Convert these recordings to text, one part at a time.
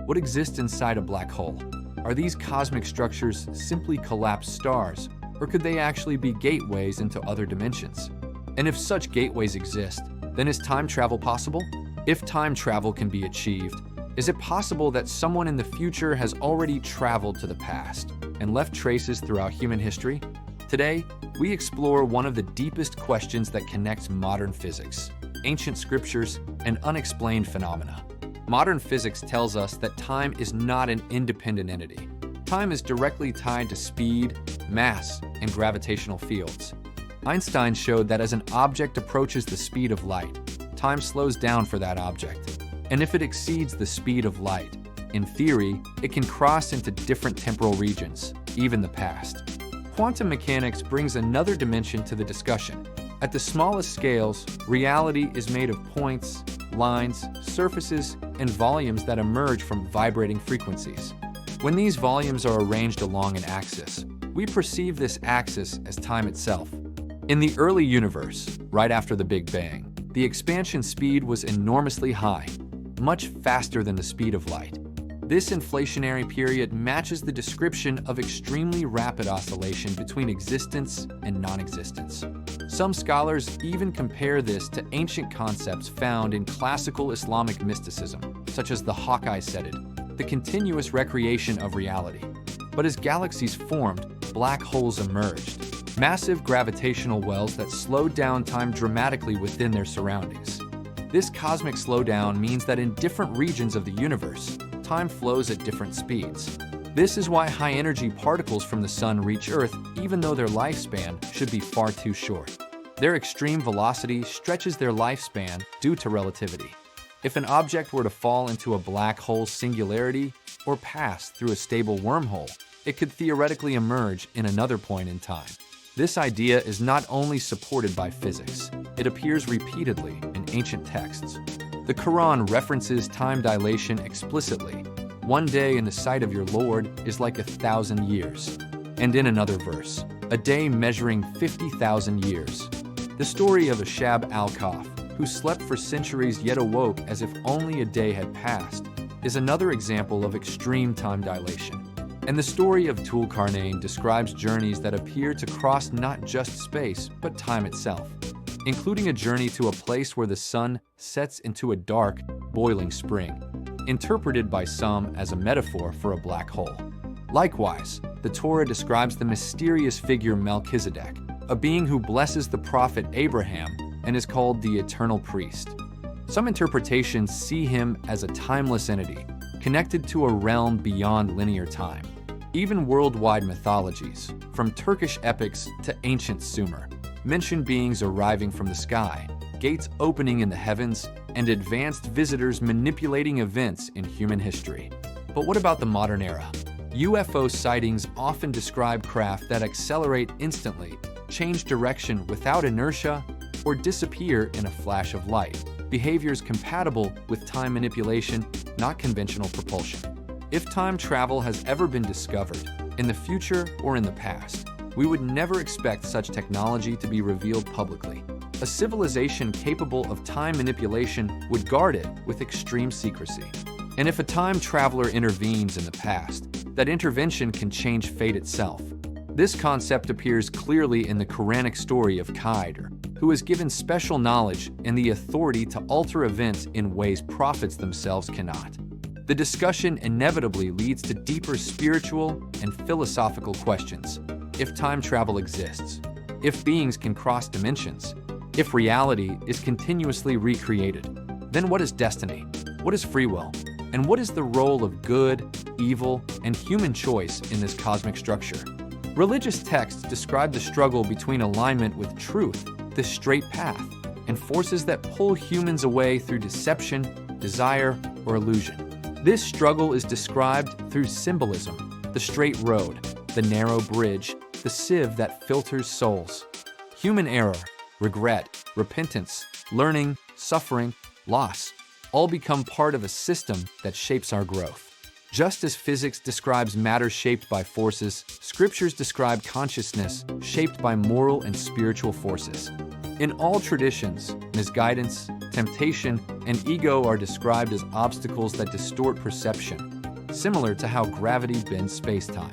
What exists inside a black hole? Are these cosmic structures simply collapsed stars, or could they actually be gateways into other dimensions? And if such gateways exist, then is time travel possible? If time travel can be achieved, is it possible that someone in the future has already traveled to the past and left traces throughout human history? Today, we explore one of the deepest questions that connects modern physics, ancient scriptures, and unexplained phenomena. Modern physics tells us that time is not an independent entity. Time is directly tied to speed, mass, and gravitational fields. Einstein showed that as an object approaches the speed of light, time slows down for that object. And if it exceeds the speed of light, in theory, it can cross into different temporal regions, even the past. Quantum mechanics brings another dimension to the discussion. At the smallest scales, reality is made of points, lines, surfaces, and volumes that emerge from vibrating frequencies. When these volumes are arranged along an axis, we perceive this axis as time itself. In the early universe, right after the Big Bang, the expansion speed was enormously high, much faster than the speed of light. This inflationary period matches the description of extremely rapid oscillation between existence and non-existence. Some scholars even compare this to ancient concepts found in classical Islamic mysticism, such as the Hawkeye Setted, the continuous recreation of reality. But as galaxies formed, black holes emerged, massive gravitational wells that slowed down time dramatically within their surroundings. This cosmic slowdown means that in different regions of the universe, time flows at different speeds. This is why high-energy particles from the Sun reach Earth even though their lifespan should be far too short. Their extreme velocity stretches their lifespan due to relativity. If an object were to fall into a black hole singularity or pass through a stable wormhole, it could theoretically emerge in another point in time. This idea is not only supported by physics, it appears repeatedly in ancient texts. The Quran references time dilation explicitly. One day in the sight of your Lord is like 1,000 years. And in another verse, a day measuring 50,000 years. The story of Ashab al-Kahf, who slept for centuries yet awoke as if only a day had passed, is another example of extreme time dilation. And the story of Dhul-Qarnayn describes journeys that appear to cross not just space, but time itself, including a journey to a place where the sun sets into a dark, boiling spring, interpreted by some as a metaphor for a black hole. Likewise, the Torah describes the mysterious figure Melchizedek, a being who blesses the prophet Abraham and is called the eternal priest. Some interpretations see him as a timeless entity, connected to a realm beyond linear time. Even worldwide mythologies, from Turkish epics to ancient Sumer, mention beings arriving from the sky, gates opening in the heavens, and advanced visitors manipulating events in human history. But what about the modern era? UFO sightings often describe craft that accelerate instantly, change direction without inertia, or disappear in a flash of light. Behaviors compatible with time manipulation, not conventional propulsion. If time travel has ever been discovered, in the future or in the past, we would never expect such technology to be revealed publicly. A civilization capable of time manipulation would guard it with extreme secrecy. And if a time traveler intervenes in the past, that intervention can change fate itself. This concept appears clearly in the Quranic story of Khidr, who is given special knowledge and the authority to alter events in ways prophets themselves cannot. The discussion inevitably leads to deeper spiritual and philosophical questions. If time travel exists, if beings can cross dimensions, if reality is continuously recreated, then what is destiny? What is free will? And what is the role of good, evil, and human choice in this cosmic structure? Religious texts describe the struggle between alignment with truth, the straight path, and forces that pull humans away through deception, desire, or illusion. This struggle is described through symbolism, the straight road, the narrow bridge, the sieve that filters souls. Human error, regret, repentance, learning, suffering, loss, all become part of a system that shapes our growth. Just as physics describes matter shaped by forces, scriptures describe consciousness shaped by moral and spiritual forces. In all traditions, misguidance, temptation, and ego are described as obstacles that distort perception, similar to how gravity bends space-time.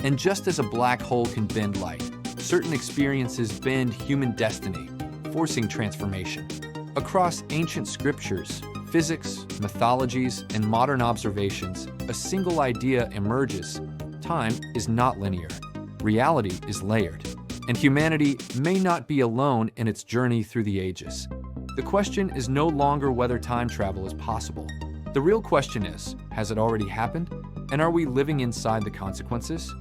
And just as a black hole can bend light, certain experiences bend human destiny, forcing transformation. Across ancient scriptures, physics, mythologies, and modern observations, a single idea emerges: time is not linear. Reality is layered, and humanity may not be alone in its journey through the ages. The question is no longer whether time travel is possible. The real question is, has it already happened? And are we living inside the consequences?